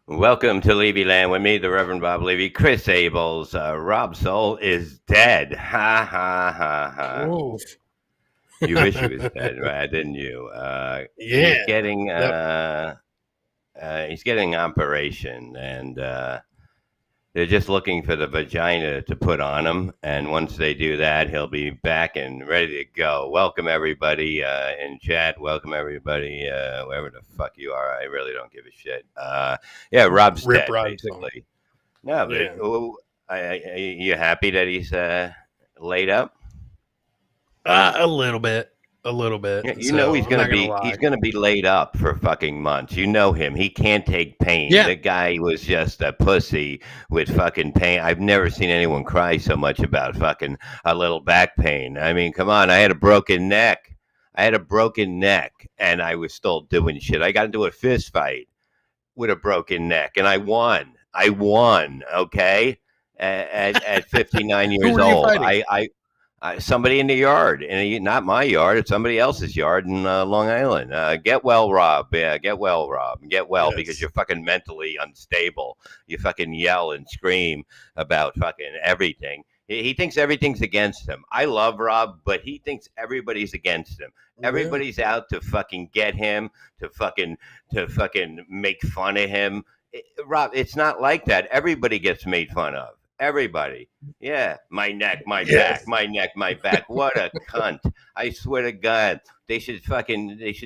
Welcome to Levyland with me, the Reverend Bob Levy. Chris Abels, Rob Soul is dead. Ha ha ha ha. Oof. You wish he was dead, right? Didn't you? He's Yeah. getting Yep. he's getting operation, and they're just looking for the vagina to put on him. And once they do that, he'll be back and ready to go. Welcome everybody in chat. Welcome everybody wherever the fuck you are. I really don't give a shit. Yeah, Rob's Rip dead Rod song. basically. No, but Yeah. you happy that he's laid up? A little bit. A little bit. Yeah, So he's I'm gonna not gonna be lie. laid up for fucking months. You know him. He can't take pain. Yeah. The guy was just a pussy with fucking pain. I've never seen anyone cry so much about fucking a little back pain. I mean, come on. I had a broken neck. And I was still doing shit. I got into a fist fight with a broken neck, and I won. Okay, at 59 Who years were you old. fighting? Somebody in the yard, and not my yard. It's somebody else's yard in Long Island. Get well, Rob. Yeah, get well, Rob. Get well because Yes. you're fucking mentally unstable. You fucking yell and scream about fucking everything. He thinks everything's against him. I love Rob, but he thinks everybody's against him. Yeah. Everybody's out to fucking get him, to fucking make fun of him. Rob, it's not like that. Everybody gets made fun of. Everybody. Yeah, my neck, my back, Yes. my neck, my back. What a cunt! I swear to God, they should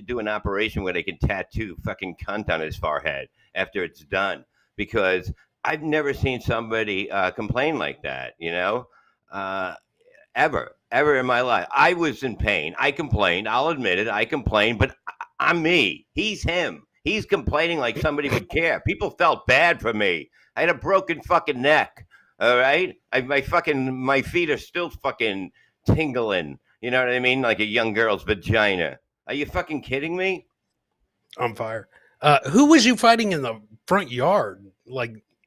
do an operation where they can tattoo fucking cunt on his forehead after it's done because I've never seen somebody complain like that. Uh, ever in my life. I was in pain. I complained. I'll admit it. I complained, but I'm me. He's him. He's complaining like somebody would care. People felt bad for me. I had a broken fucking neck. All right, my feet are still fucking tingling. You know what I mean? Like a young girl's vagina. Are you fucking kidding me? On fire. Who was you fighting in the front yard? It was the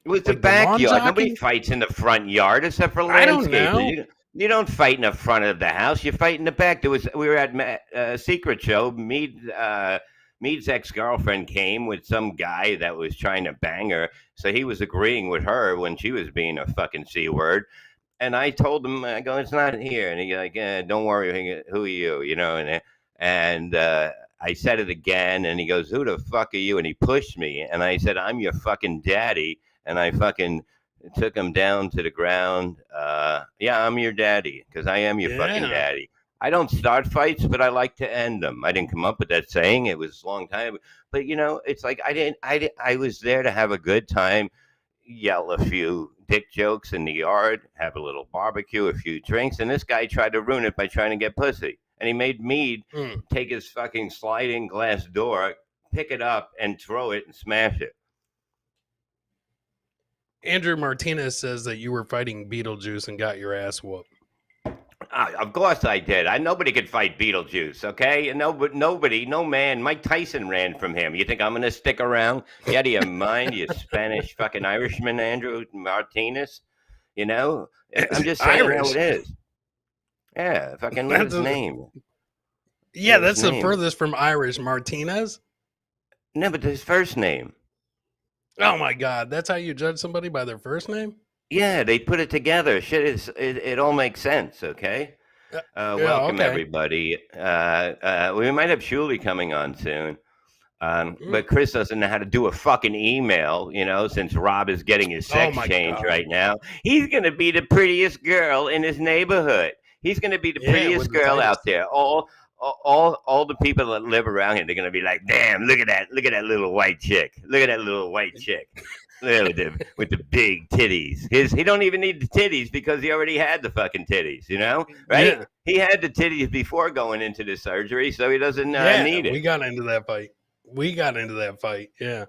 Like the lawn backyard. Nobody jockey? fights in the front yard except for I don't landscapers. know. You don't fight in the front of the house. You fight in the back. We were at a secret show. Mead's ex girlfriend came with some guy that was trying to bang her. So he was agreeing with her when she was being a fucking c word. And I told him, I go, it's not here. And he like, don't worry, who are you? And I said it again, and he goes, who the fuck are you? And he pushed me, and I said, I'm your fucking daddy, and I fucking took him down to the ground. Yeah, I'm your daddy because I am your fucking Yeah. daddy. I don't start fights, but I like to end them. I didn't come up with that saying; it was a long time. But it's like I was there to have a good time, yell a few dick jokes in the yard, have a little barbecue, a few drinks, and this guy tried to ruin it by trying to get pussy. And he made me Mm. take his fucking sliding glass door, pick it up, and throw it and smash it. Andrew Martinez says that you were fighting Beetlejuice and got your ass whooped. Of course I did. Nobody could fight Beetlejuice, okay? Nobody, no man. Mike Tyson ran from him. You think I'm going to stick around? You out of your mind, you Spanish fucking Irishman, Andrew Martinez? I'm just saying Irish. how it is. Yeah, fucking look at his name. Yeah, Look at that's his the name. furthest from Irish. Martinez? No, but his first name. Oh my God. That's how you judge somebody by their first name? Yeah, they put it together. Shit it all makes sense, okay? Yeah, Welcome okay. everybody. We might have Shuli coming on soon. Mm. But Chris doesn't know how to do a fucking email, since Rob is getting his sex my change God. right now. He's going to be the prettiest girl in his neighborhood. He's going to be the Yeah, prettiest with the girl tightest. out there. All the people that live around here, they're going to be like, damn, look at that little white chick. Look at that little white chick. With the big titties. He don't even need the titties because he already had the fucking titties, right? Yeah. He had the titties before going into the surgery, so he doesn't need it. We got into that fight. Yeah.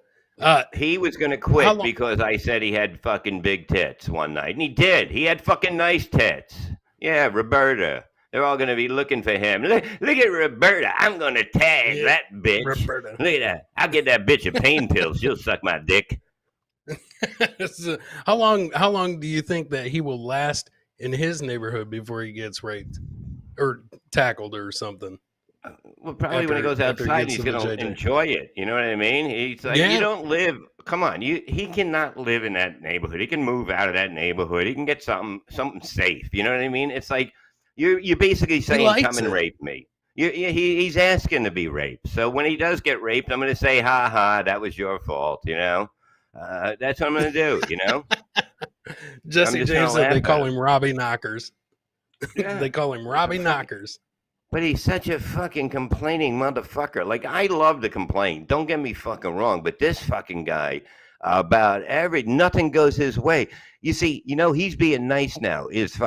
He was going to quit because I said he had fucking big tits one night. And he did. He had fucking nice tits. Yeah, Roberta. They're all going to be looking for him. Look at Roberta. I'm going to tag that bitch. Roberta. Look at that. I'll get that bitch a pain pill. She'll suck my dick. So, how long do you think that he will last in his neighborhood before he gets raped or tackled or something? Well, probably when he goes after he outside, gets he's to the gonna JJ. enjoy it. You know what I mean? He's like, you Yeah, don't live. Come on, he cannot live in that neighborhood. He can move out of that neighborhood. He can get something safe. You know what I mean? It's like you're basically he saying, come likes and it. rape me. He's asking to be raped. So when he does get raped, I'm gonna say, ha ha, that was your fault. That's what I'm gonna do. I'm Jesse just James gonna said they laugh at call him. him Robbie Knockers. Yeah. They call him Robbie Knockers. But he's such a fucking complaining motherfucker. Like, I love to complain. Don't get me fucking wrong. But this fucking guy, about nothing goes his way. You see, he's being nice now. His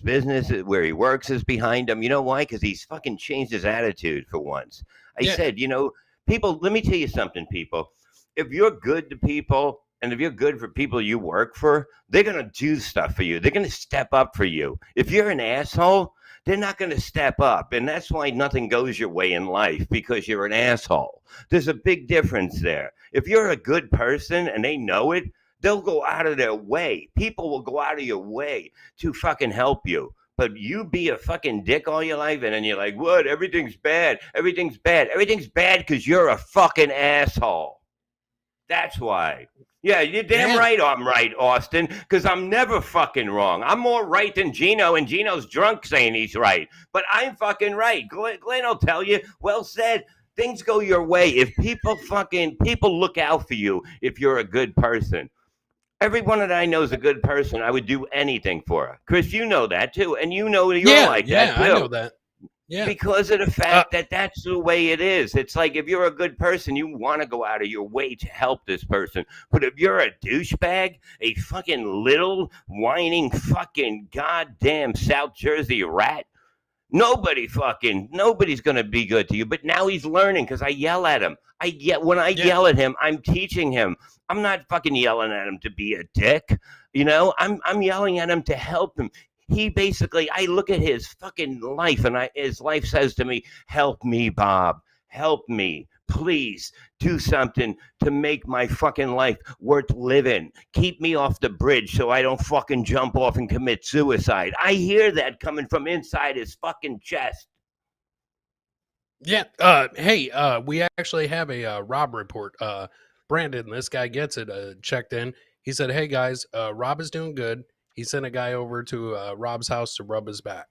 business where he works is behind him. You know why? Because he's fucking changed his attitude for once. I Yeah, said, people, let me tell you something, people. If you're good to people, and if you're good for people you work for, they're going to do stuff for you. They're going to step up for you. If you're an asshole, they're not going to step up. And that's why nothing goes your way in life, because you're an asshole. There's a big difference there. If you're a good person and they know it, they'll go out of their way. People will go out of your way to fucking help you. But you be a fucking dick all your life, and then you're like, what? Everything's bad. Everything's bad. Everything's bad because you're a fucking asshole. That's why. Yeah, you're damn yeah, right I'm right, Austin, because I'm never fucking wrong. I'm more right than Gino, and Gino's drunk saying he's right. But I'm fucking right. Glenn will tell you, well said, things go your way. If people look out for you if you're a good person. Everyone that I know is a good person. I would do anything for her. Chris, you know that too. And you're like that I know too, that. Yeah. because of the fact that that's the way it is. It's like, if you're a good person, you want to go out of your way to help this person. But if you're a douchebag, a fucking little whining fucking goddamn South Jersey rat, nobody's gonna be good to you. But now he's learning because I yell at him. When I Yeah. yell at him, I'm teaching him. I'm not fucking yelling at him to be a dick. I'm yelling at him to help him. I look at his fucking life, and his life says to me, help me, Bob. Help me. Please do something to make my fucking life worth living. Keep me off the bridge so I don't fucking jump off and commit suicide. I hear that coming from inside his fucking chest. Yeah. Hey, we actually have a Rob report. Brandon, this guy gets it, checked in. He said, hey guys, Rob is doing good. He sent a guy over to Rob's house to rub his back.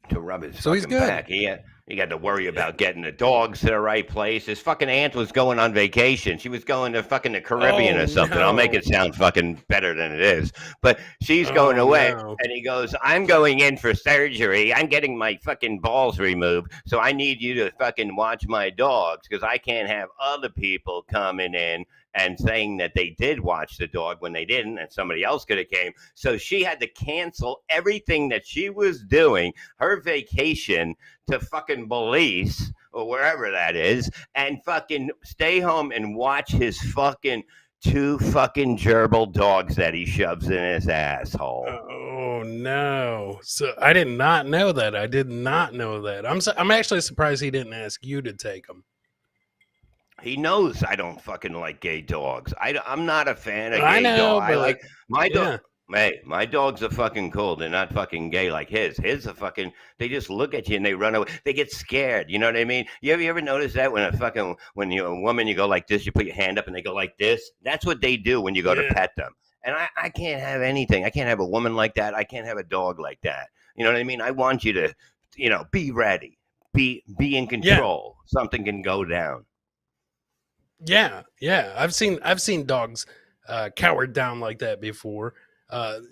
To rub his So he's fucking good. back. He got to worry about getting the dogs to the right place. His fucking aunt was going on vacation. She was going to fucking the Caribbean Oh, or something. I'll make no. it sound fucking better than it is. But she's going Oh, away. no. And he goes, I'm going in for surgery. I'm getting my fucking balls removed. So I need you to fucking watch my dogs, because I can't have other people coming in and saying that they did watch the dog when they didn't, and somebody else could have came. So she had to cancel everything that she was doing, her vacation, to fucking Belize or wherever that is, and fucking stay home and watch his fucking two fucking gerbil dogs that he shoves in his asshole. Oh no! So I did not know that. I did not know that. I'm actually surprised he didn't ask you to take them. He knows I don't fucking like gay dogs. I'm not a fan of I gay know, dogs. I but like my dog. yeah. Hey, my dogs are fucking cool. They're not fucking gay like his. His are fucking. They just look at you and they run away. They get scared. You know what I mean? You ever notice that when you're a woman, you go like this, you put your hand up and they go like this. That's what they do when you go to Yeah. pet them. And I can't have anything. I can't have a woman like that. I can't have a dog like that. You know what I mean? I want you to, be ready, be in control. Something can go down. Yeah, yeah. I've seen dogs cowered down like that before.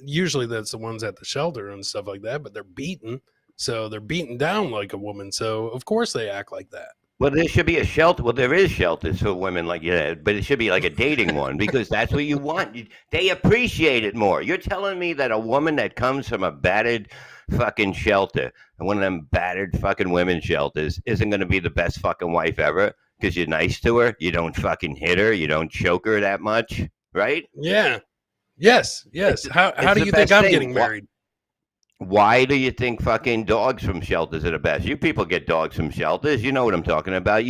Usually that's the ones at the shelter and stuff like that, but they're beaten. So they're beaten down like a woman. So of course they act like that. Well, there should be a shelter. Well, there is shelters for women like that, but it should be like a dating one, because that's what you want. They appreciate it more. You're telling me that a woman that comes from a battered fucking shelter, one of them battered fucking women's shelters, isn't going to be the best fucking wife ever because you're nice to her, you don't fucking hit her, you don't choke her that much, right? Yeah. Yes. Yes. How do the you think best I'm thing. getting married? Why do you think fucking dogs from shelters are the best? You people get dogs from shelters. You know what I'm talking about.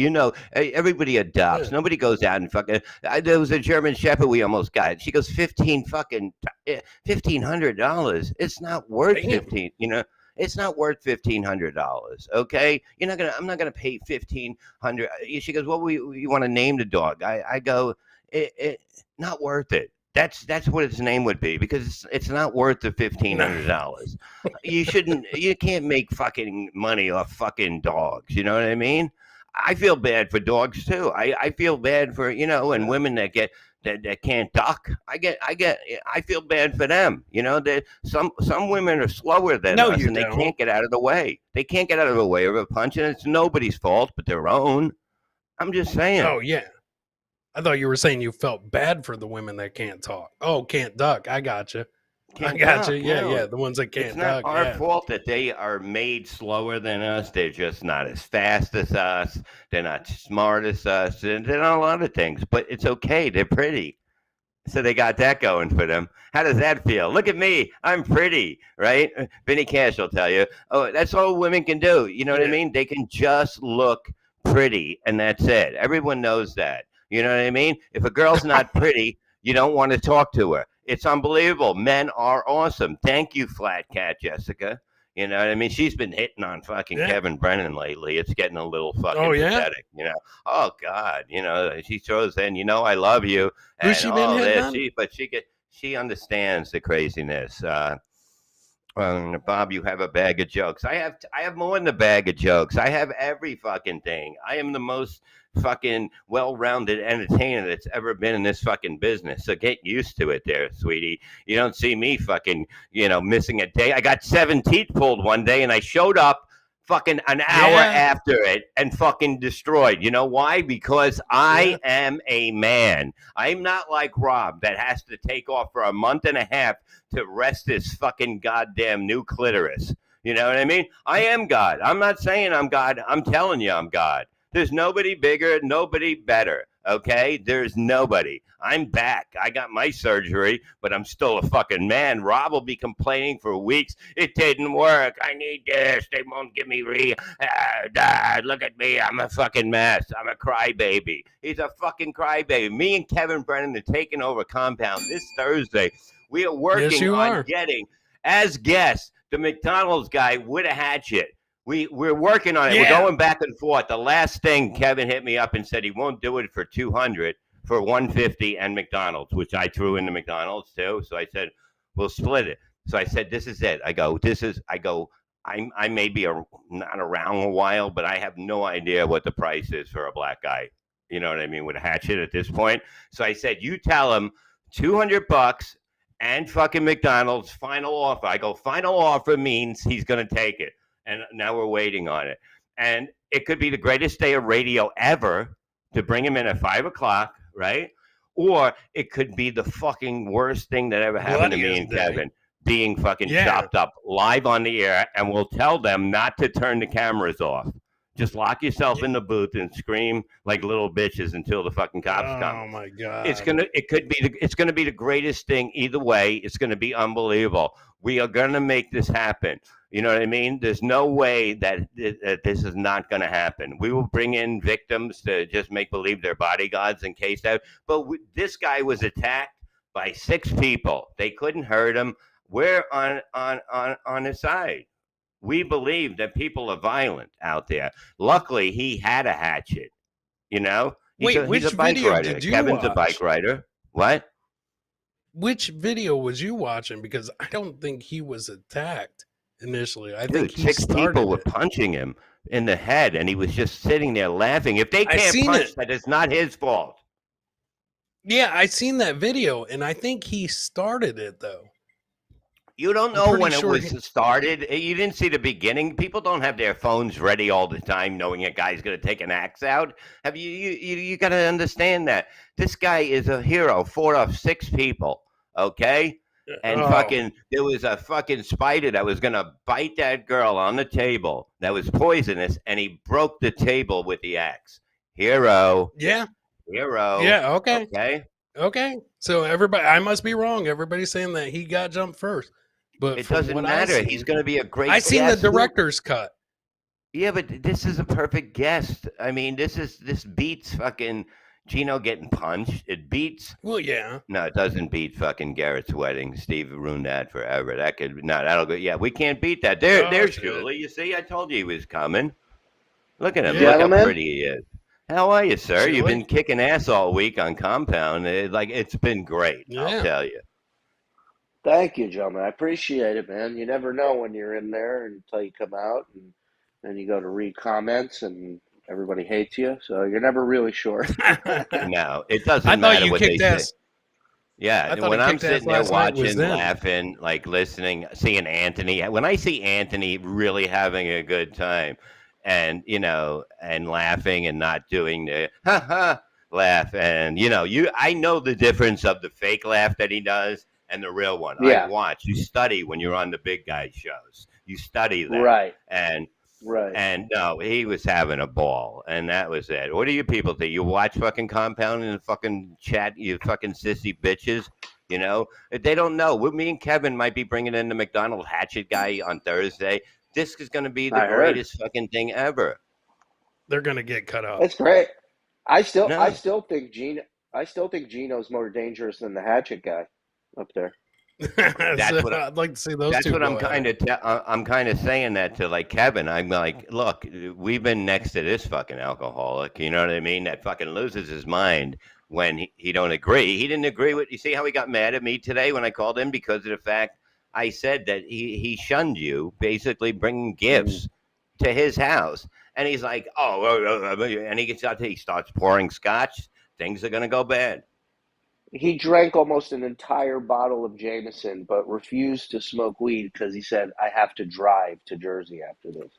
Everybody adopts. Yeah. Nobody goes out and fucking. There was a German Shepherd we almost got. She goes $1,500. It's not worth Damn. 15. It's not worth $1,500. Okay, you're not gonna. I'm not gonna pay 1,500. She goes, well, you want to name the dog? I go, it not worth it. That's what its name would be because it's not worth the $1,500. You shouldn't. You can't make fucking money off fucking dogs. You know what I mean? I feel bad for dogs too. I feel bad for and women that get that can't duck. I feel bad for them. That some women are slower than No, us you and they don't. can't get out of the way. They can't get out of the way of a punch, and it's nobody's fault but their own. I'm just saying. Oh yeah. I thought you were saying you felt bad for the women that can't talk. Oh, can't duck. I gotcha. Can't I gotcha. duck, Yeah, no. yeah. The ones that can't It's not duck. our Yeah. fault that they are made slower than us. They're just not as fast as us. They're not smart as us. And they're not a lot of things, but it's okay. They're pretty. So they got that going for them. How does that feel? Look at me. I'm pretty, right? Vinny Cash will tell you. Oh, that's all women can do. You know what I mean? They can just look pretty, and that's it. Everyone knows that. You know what I mean? If a girl's not pretty, you don't want to talk to her. It's unbelievable. Men are awesome. Thank you, Flat Cat Jessica. You know what I mean? She's been hitting on fucking Kevin Brennan lately. It's getting a little fucking pathetic, Oh God, she throws in, I love you. And Who's she been hitting on? She understands the craziness. Bob, you have a bag of jokes. I have more than a bag of jokes. I have every fucking thing. I am the most fucking well-rounded entertainer that's ever been in this fucking business. So get used to it there, sweetie. You don't see me fucking, missing a day. I got 7 teeth pulled one day and I showed up fucking an hour after it and fucking destroyed. You know why? Because I am a man. I'm not like Rob that has to take off for a month and a half to rest his fucking goddamn new clitoris. You know what I mean? I am God. I'm not saying I'm God. I'm telling you I'm God. There's nobody bigger, nobody better, okay? There's nobody. I'm back. I got my surgery, but I'm still a fucking man. Rob will be complaining for weeks. It didn't work. I need this. They won't give me look at me. I'm a fucking mess. I'm a crybaby. He's a fucking crybaby. Me and Kevin Brennan are taking over Compound this Thursday. We are working on getting, as guests, the McDonald's guy with a hatchet. We're working on it. We're going back and forth. The last thing, Kevin hit me up and said he won't do it for 200, for 150 and McDonald's, which I threw into McDonald's too. So I said, we'll split it. So I said, this is it. I may be not around a while, but I have no idea what the price is for a black guy. You know what I mean? With a hatchet at this point. So I said, you tell him $200 and fucking McDonald's final offer. I go, final offer means he's going to take it. And now we're waiting on it. And it could be the greatest day of radio ever to bring him in at 5 o'clock, right? Or it could be the fucking worst thing that ever happened to me and Kevin, being fucking chopped up live on the air. And we'll tell them not to turn the cameras off. Just lock yourself in the booth and scream like little bitches until the fucking cops come. Oh my God. It's gonna be the greatest thing either way. It's gonna be unbelievable. We are gonna make this happen. You know what I mean? There's no way that this is not going to happen. We will bring in victims to just make believe they're bodyguards in case that. But this guy was attacked by 6 people. They couldn't hurt him. We're on his side. We believe that people are violent out there. Luckily, he had a hatchet. He's which a bike video rider. did you Kevin's watch? A bike rider. What? Which video was you watching? Because I don't think he was attacked initially. I Dude, think 6 people were punching him in the head, and he was just sitting there laughing. If they can't punch, that is not his fault. Yeah, I seen that video, and I think he started it though. You don't know when it was started. You didn't see the beginning. People don't have their phones ready all the time, knowing a guy's going to take an axe out. Have you got to understand that this guy is a hero. Fought off 6 people. Okay. And there was a fucking spider that was going to bite that girl on the table that was poisonous, and he broke the table with the axe. Hero. Yeah. Hero. Yeah, okay. So I must be wrong. Everybody's saying that he got jumped first. But it doesn't matter. He's going to be a great guest. I seen the director's cut. Yeah, but this is a perfect guest. I mean, this beats fucking, Gino getting punched. It beats. Well, yeah. No, it doesn't beat fucking Garrett's wedding. Steve ruined that forever. That could no, that'll go. Yeah, we can't beat that. Oh There's shit. Shuli. You see, I told you he was coming. Look at him. Yeah. Look how Gentlemen, pretty he is. How are you, sir? You've Shuli. been kicking ass all week on Compound. It's been great. I'll Yeah. tell you. thank you, gentlemen. I appreciate it, man. You never know when you're in there until you come out and then you go to read comments and everybody hates you. So you're never really sure. No, it I doesn't thought matter you what they kicked say. ass. Yeah, I thought he when I'm kicked ass sitting there last night was watching, then. laughing, like listening, seeing Anthony, when I see Anthony really having a good time and, and laughing and not doing the ha ha laugh and, I know the difference of the fake laugh that he does and the real one. I Yeah, watch, you study when you're on the big guy shows. You study that. right, And right. and no, he was having a ball, and that was it. What do you people think? You watch fucking Compound and fucking chat, you fucking sissy bitches. They don't know. Me and Kevin might be bringing in the McDonald hatchet guy on Thursday. This is going to be the I heard. greatest fucking thing ever. They're gonna get cut up. It's great. I No, still think I still think Gino's more dangerous than the Hatchet guy up there. that's So what I'd like to see those That's two what go at it. I'm kind of saying that to like Kevin. I'm like, look, we've been next to this fucking alcoholic. You know what I mean? That fucking loses his mind when he don't agree. He didn't agree with. You see how he got mad at me today when I called him because of the fact I said that he shunned you, basically bringing Mm. gifts to his house, and he's like, and he starts pouring scotch. Things are gonna go bad. He drank almost an entire bottle of Jameson, but refused to smoke weed because he said, "I have to drive to Jersey after this."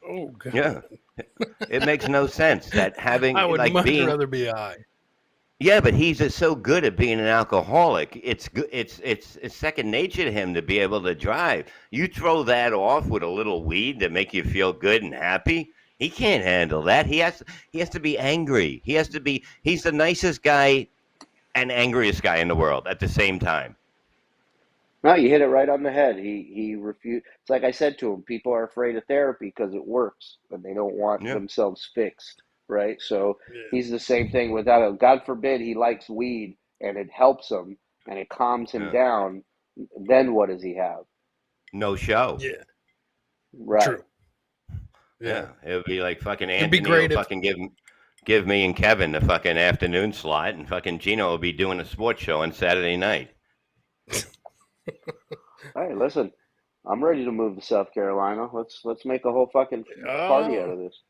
Oh god. Yeah, it makes no sense that having I would like much being. rather be high. Yeah, but he's just so good at being an alcoholic. It's good. It's second nature to him to be able to drive. You throw that off with a little weed to make you feel good and happy. He can't handle that. He has to be angry. He has to be. He's the nicest guy and angriest guy in the world at the same time. No, you hit it right on the head. He refused. It's like I said to him, people are afraid of therapy because it works, and they don't want Yeah, themselves fixed, right? So Yeah. he's the same thing without it. God forbid he likes weed and it helps him and it calms him yeah. down. Then what does he have? No show. Yeah. Right. True. Yeah. Yeah, it would be like fucking It'd be Anthony will great if fucking give me and Kevin the fucking afternoon slot, and fucking Gino will be doing a sports show on Saturday night. Hey, listen, I'm ready to move to South Carolina. Let's make a whole fucking party out oh of this.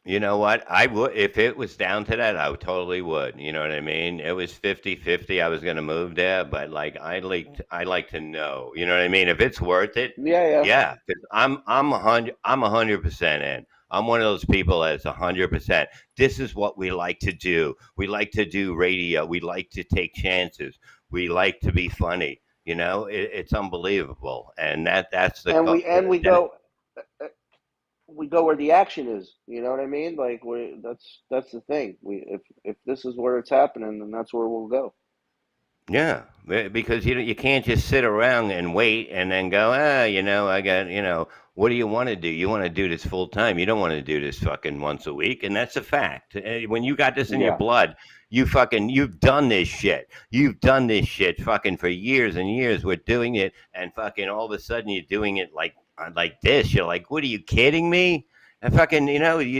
You know what? I would if it was down to that, I would totally would. You know what I mean? It was 50-50. I was going to move there, but like I like to know. You know what I mean? If it's worth it, Yeah, yeah. yeah, cuz I'm 100% in. I'm one of those people that's 100%. This is what we like to do. We like to do radio. We like to take chances. We like to be funny. It's unbelievable. And that's the And that we go where the action is. You know what I mean? Like that's the thing. If this is where it's happening, then that's where we'll go. Yeah, because you can't just sit around and wait and then go, I got, what do you want to do? You want to do this full time. You don't want to do this fucking once a week, and that's a fact. When you got this in your Yeah. blood, you've done this shit. You've done this shit fucking for years and years. We're doing it, and fucking all of a sudden you're doing it like this. You're like, what are you kidding me? And fucking,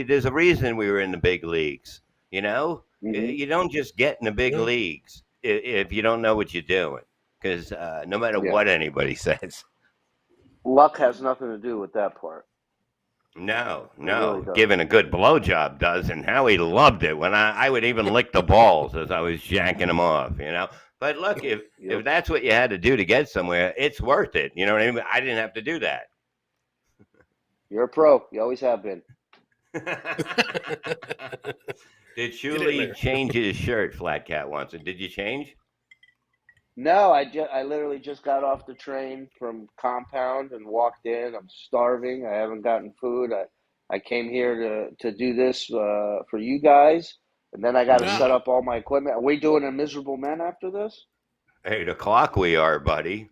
there's a reason we were in the big leagues. You know, Hmm. you don't just get in the big yeah. leagues if you don't know what you're doing, because no matter Yeah. what anybody says, Luck has nothing to do with that part. no, It really giving doesn't. a good blowjob does, and Howie loved it when I would even lick the balls as I was jacking them off. But look, if Yep. that's what you had to do to get somewhere, it's worth it. You know what I mean? I didn't have to do that. You're a pro. You always have been. Did Get in Shuli there. change his shirt? Flat Cat wants it. Did you change? No, I literally just got off the train from Compound and walked in. I'm starving. I haven't gotten food. I came here to do this for you guys, and then I got to set Hmm. Ah, up all my equipment. Are we doing a miserable men after this? 8 o'clock we are, buddy.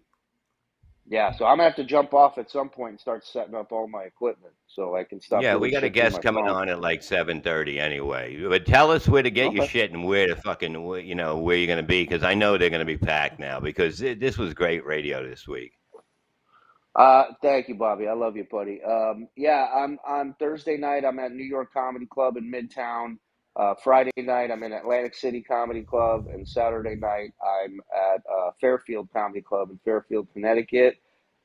Yeah, so I'm gonna have to jump off at some point and start setting up all my equipment so I can stop Yeah, doing we got a shit through guest my coming phone. on at like 7:30 anyway. But tell us where to get your Okay. shit and where to fucking, you know, where you're gonna be, because I know they're gonna be packed now because this was great radio this week. Thank you, Bobby. I love you, buddy. Yeah, I'm on Thursday night. I'm at New York Comedy Club in Midtown. Friday night, I'm in Atlantic City Comedy Club, and Saturday night, I'm at Fairfield Comedy Club in Fairfield, Connecticut.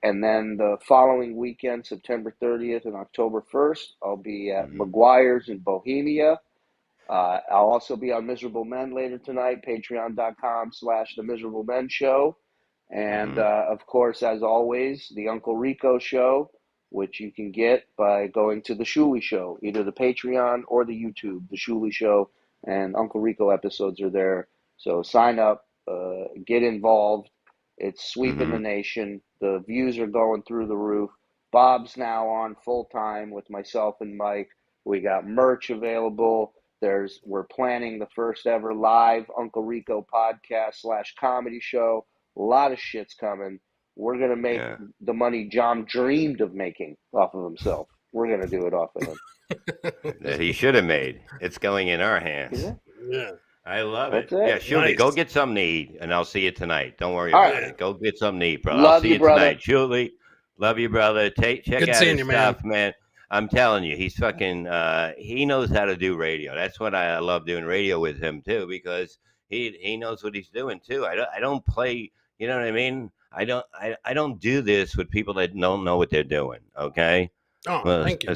And then the following weekend, September 30th and October 1st, I'll be at Hmm. McGuire's in Bohemia. I'll also be on Miserable Men later tonight, patreon.com/The Miserable Men Show. And Hmm. of course, as always, the Uncle Rico Show, which you can get by going to the Shuli Show, either the Patreon or the YouTube. The Shuli Show and Uncle Rico episodes are there. So sign up, get involved. It's sweeping the Hmm. nation. The views are going through the roof. Bob's now on full time with myself and Mike. We got merch available. We're planning the first ever live Uncle Rico podcast/comedy show. A lot of shit's coming. We're gonna make Yeah. the money John dreamed of making off of himself. We're gonna do it off of him. That he should have made. It's going in our hands. Yeah, Yeah. I love that's it. it. Yeah, Shuli, go Nice. get something to eat, and I'll see you tonight. Don't worry All about right. it. Go get something to eat, bro. I'll Love see you, you brother. tonight. Shuli, love you, brother. Check Good out seeing his you, man. stuff, man. I'm telling you, he's fucking. He knows how to do radio. That's what I love doing radio with him too, because he knows what he's doing too. I don't play. You know what I mean? I don't do this with people that don't know what they're doing. Okay. Oh, Well, thank you.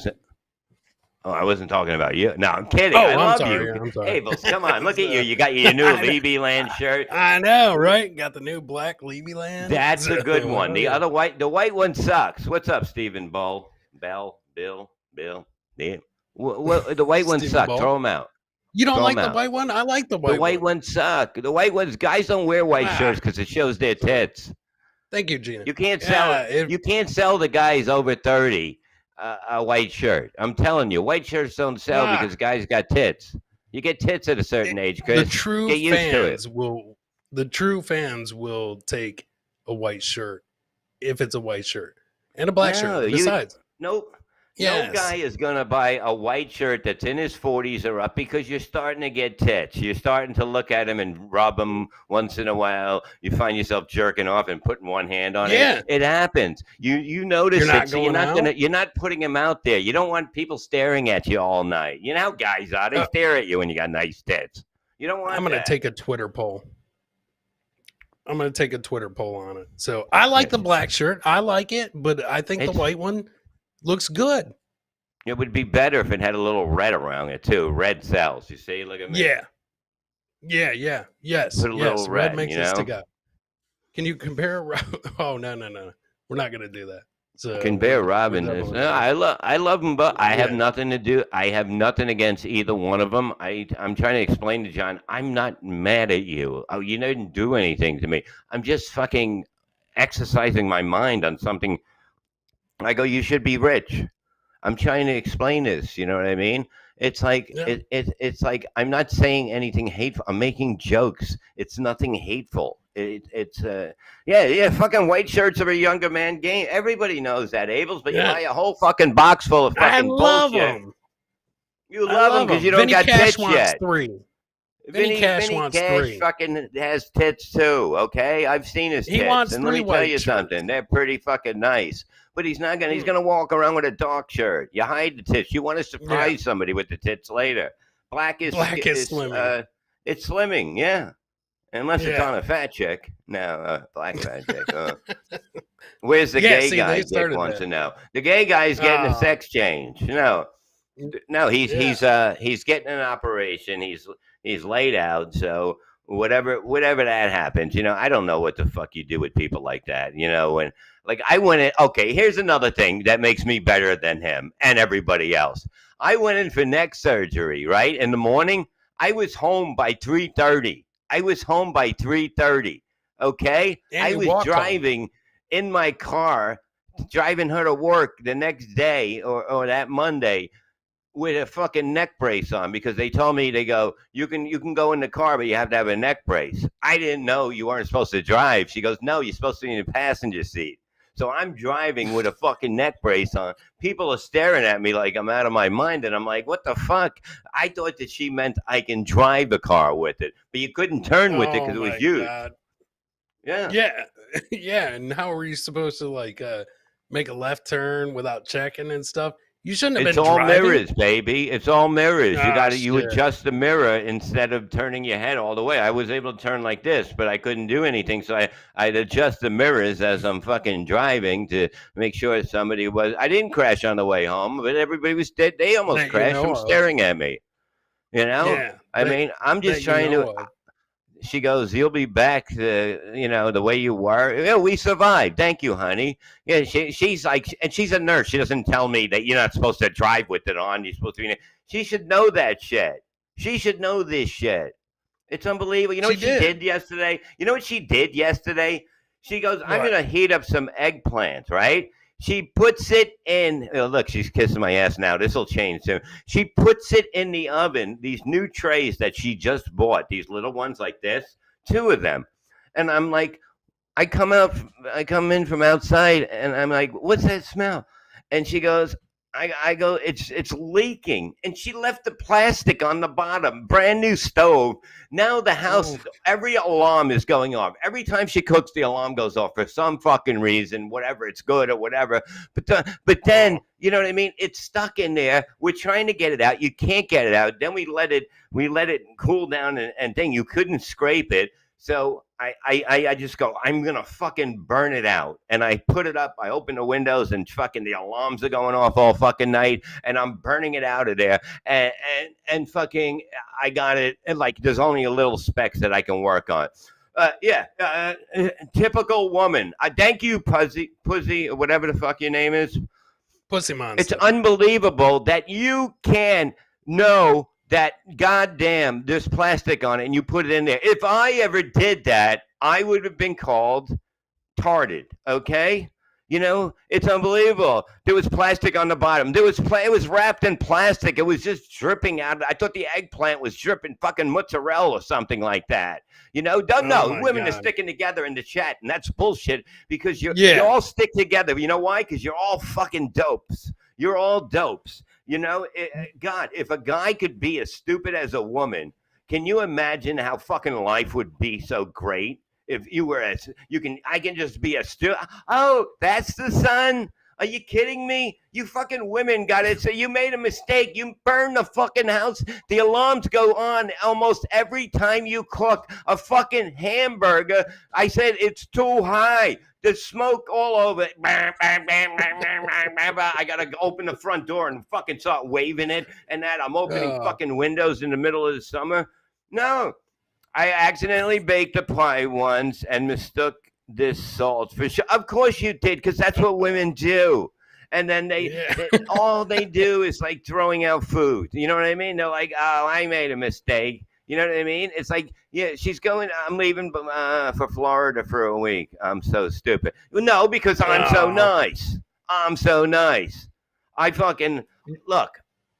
oh, I wasn't talking about you. No, I'm kidding. Oh, I I'm love sorry. you. I'm sorry. Abels, come on. Look at you. You got your new I know. Levyland shirt. I know, right? Got the new black Levyland. That's a good one. The Yeah. other the white one sucks. What's up, Stephen Bull? Bill? Yeah. The white one Stephen sucks. Bull? Throw them out. You don't Throw like 'em the out. white one? I like the The white white one. ones suck. The white ones, guys don't wear white Ah. shirts because it shows their tits. Thank you, Gina. You can't sell Yeah, You can't sell the guys over 30 a white shirt. I'm telling you, white shirts don't sell Ah. because guys got tits. You get tits at a certain age, the Chris. true Get used to it. fans will take a white shirt if it's a white shirt and a black No, shirt besides. Nope. Yes. No guy is going to buy a white shirt that's in his 40s or up because you're starting to get tits. You're starting to look at him and rub him once in a while. You find yourself jerking off and putting one hand on Yeah. it. It happens. You notice You're not it, so you're going not out? gonna you're not putting him out there. You don't want people staring at you all night. You know how guys are. They stare at you when you got nice tits. You don't want I'm going to that. take a Twitter poll. I'm going to take a Twitter poll on it. So I like the black shirt. I like it, but I think the white one looks good. It would be better if it had a little red around it too. Red sells. You see? Look at me. Yeah. Yes. Put a little red, makes you it know? stick out. Can you compare? Oh, no. We're not going to do that. So Compare Robin. No, I love them, but I have Yeah. nothing to do. I have nothing against either one of them. I'm trying to explain to John. I'm not mad at you. Oh, you didn't do anything to me. I'm just fucking exercising my mind on something. I go, you should be rich. I'm trying to explain this. You know what I mean? It's like Yeah. it's like I'm not saying anything hateful. I'm making jokes. It's nothing hateful. Yeah. Fucking white shirts are a younger man game. Everybody knows that, Abels. But Yeah. you buy a whole fucking box full of I fucking love bullshit. them. You love them because you don't Vinny got Cash tits wants yet. 3. Vinny Cash wants 3. fucking has tits too. Okay, I've seen his He tits, wants and let 3 me tell white you shirts. something. They're pretty fucking nice. But he's not gonna. He's gonna walk around with a dark shirt. You hide the tits. You want to surprise somebody with the tits later. Black is slimming. It's slimming, yeah. Unless it's Yeah. on a fat chick. No, black fat chick. Where's the Yeah, gay see, guy? they Dick started wants that. to know. The gay guy's getting a Oh. sex change. No, he's getting an operation. He's laid out. So whatever that happens, I don't know what the fuck you do with people like that. And like I went in. Okay, here's another thing that makes me better than him and everybody else. I went in for neck surgery, right? In the morning, I was home by 3:30. Okay? And I you was walked home. driving in my car, driving her to work the next day or that Monday with a fucking neck brace on because they told me, they go, you can go in the car, but you have to have a neck brace. I didn't know you weren't supposed to drive. She goes, no, you're supposed to be in the passenger seat. So I'm driving with a fucking neck brace on. People are staring at me like I'm out of my mind, and I'm like, what the fuck? I thought that she meant I can drive the car with it, but you couldn't turn with it because it was used. God. Yeah. Yeah. Yeah. And how were you supposed to make a left turn without checking and stuff? You shouldn't have It's been all driving. mirrors, baby. It's all mirrors. You shit. adjust the mirror instead of turning your head all the way. I was able to turn like this, but I couldn't do anything. So I'd adjust the mirrors as I'm fucking driving to make sure somebody was. I didn't crash on the way home, but everybody was dead. They almost That you crashed know from of. staring at me. You know? Yeah. I mean, I'm just trying to. She goes, you'll be back to, the way you were. Yeah, we survived. Thank you, honey. Yeah, she's like, and she's a nurse. She doesn't tell me that you're not supposed to drive with it on. You're supposed to be. She should know that shit. She should know this shit. It's unbelievable. You know what she did yesterday? You know what she did yesterday? She goes, I'm going to heat up some eggplants, right? She puts it in. Oh, look, she's kissing my ass now. This will change soon. She puts it in the oven. These new trays that she just bought, these little ones like this, 2 of them. And I'm like, I come in from outside, and I'm like, what's that smell? And she goes, I go, it's leaking. And she left the plastic on the bottom, brand new stove. Now the house, every alarm is going off. Every time she cooks, the alarm goes off for some fucking reason, whatever, it's good or whatever. But then, you know what I mean? It's stuck in there. We're trying to get it out. You can't get it out. Then we let it cool down and thing. You couldn't scrape it. So I just go, I'm going to fucking burn it out. And I put it up. I open the windows and fucking the alarms are going off all fucking night. And I'm burning it out of there. And fucking I got it. And like there's only a little specks that I can work on. Typical woman. Thank you, Pussy, or whatever the fuck your name is. Pussy Monster. It's unbelievable that you can know that goddamn there's plastic on it and you put it in there. If I ever did that, I would have been called tarded, okay? It's unbelievable. There was plastic on the bottom. It was wrapped in plastic. It was just dripping out. I thought the eggplant was dripping fucking mozzarella or something like that. Don't know. Women are sticking together in the chat, and that's bullshit because you all stick together. You know why? Because you're all fucking dopes. You're all dopes. God, if a guy could be as stupid as a woman, can you imagine how fucking life would be so great? If you were I can just be a oh, that's the sun. Are you kidding me? You fucking women got it. So you made a mistake. You burned the fucking house. The alarms go on almost every time you cook a fucking hamburger. I said it's too high. There's smoke all over it. I got to open the front door and fucking start waving it. And that I'm opening fucking windows in the middle of the summer. No. I accidentally baked a pie once and mistook this salt for sugar. Of course you did, because that's what women do. And then all they do is like throwing out food. You know what I mean? They're like, oh, I made a mistake. You know what I mean? It's like, yeah, I'm leaving for Florida for a week. I'm so stupid. No, because I'm so nice. I'm so nice. I fucking, look.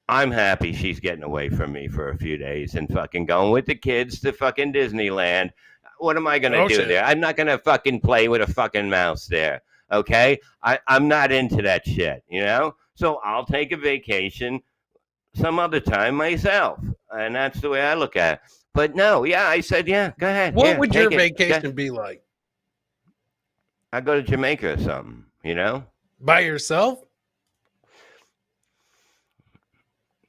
I'm happy she's getting away from me for a few days and fucking going with the kids to fucking Disneyland. What am I going to do there? I'm not going to fucking play with a fucking mouse there. Okay? I'm not into that shit, So I'll take a vacation some other time myself. And that's the way I look at it. But no, I said, go ahead. What would your vacation be like? I'd go to Jamaica or something, By yourself?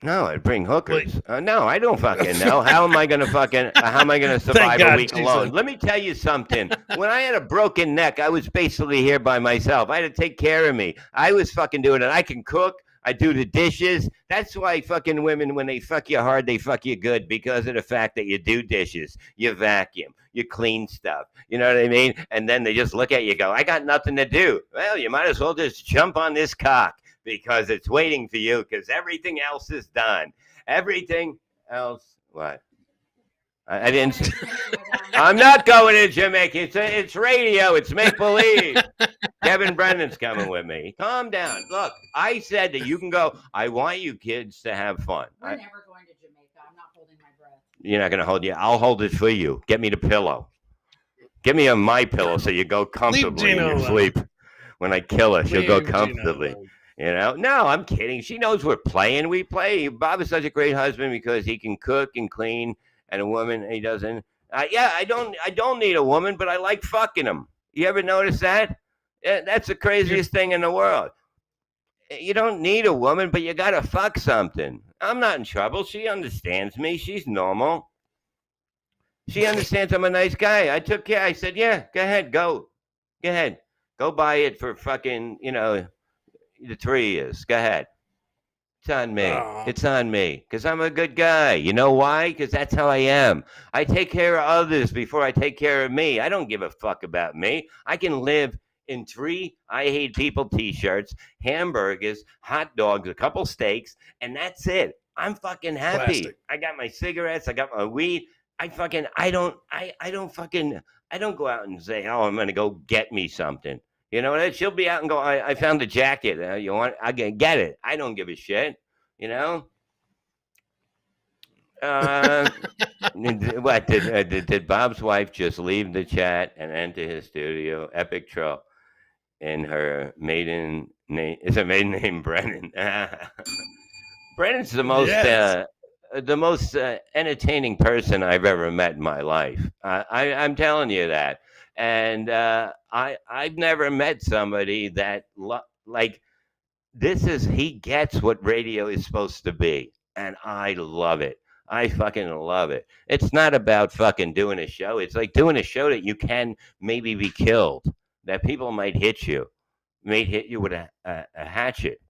No, I'd bring hookers. No, I don't fucking know. How am I gonna survive a week alone? Let me tell you something. When I had a broken neck, I was basically here by myself. I had to take care of me. I was fucking doing it. I can cook. I do the dishes. That's why fucking women, when they fuck you hard, they fuck you good, because of the fact that you do dishes, you vacuum, you clean stuff. You know what I mean? And then they just look at you and go, I got nothing to do. Well, you might as well just jump on this cock, because it's waiting for you, because everything else is done. Everything else, what? I didn't. I'm not going to Jamaica. It's radio. It's make-believe. Kevin Brennan's coming with me. Calm down. Look, I said that you can go. I want you kids to have fun. We're never going to Jamaica. I'm not holding my breath. You're not going to hold you. I'll hold it for you. Get me the pillow. Get me a my pillow so you go comfortably in your sleep. When I kill her, she'll go Leave Gina comfortably. alone. You know? No, I'm kidding. She knows we're playing. We play. Bob is such a great husband because he can cook and clean, and a woman he doesn't. Yeah, I don't need a woman, but I like fucking them. You ever notice that? That's the craziest thing in the world. You don't need a woman, but you gotta fuck something. I'm not in trouble. She understands me. She's normal. She understands I'm a nice guy. I took care. I said, yeah, go ahead, go ahead, go buy it for fucking, the 3 years. Go ahead. It's on me. Aw. It's on me because I'm a good guy. You know why? Because that's how I am. I take care of others before I take care of me. I don't give a fuck about me. I can live in 3 I hate people t-shirts, hamburgers, hot dogs, a couple steaks, and that's it. I'm fucking happy. Plastic. I got my cigarettes. I got my weed. I don't go out and say, oh, I'm going to go get me something. You know what? She'll be out and go, I found a jacket. You want? I can get it. I don't give a shit. You know? What did Bob's wife just leave the chat and enter his studio? Epic troll. In her maiden name, is her maiden name Brennan? Brennan's the most entertaining person I've ever met in my life. I'm telling you that. And I've never met somebody that like this is. He gets what radio is supposed to be, and I love it. I fucking love it. It's not about fucking doing a show. It's like doing a show that you can maybe be killed, that people might hit you with a hatchet.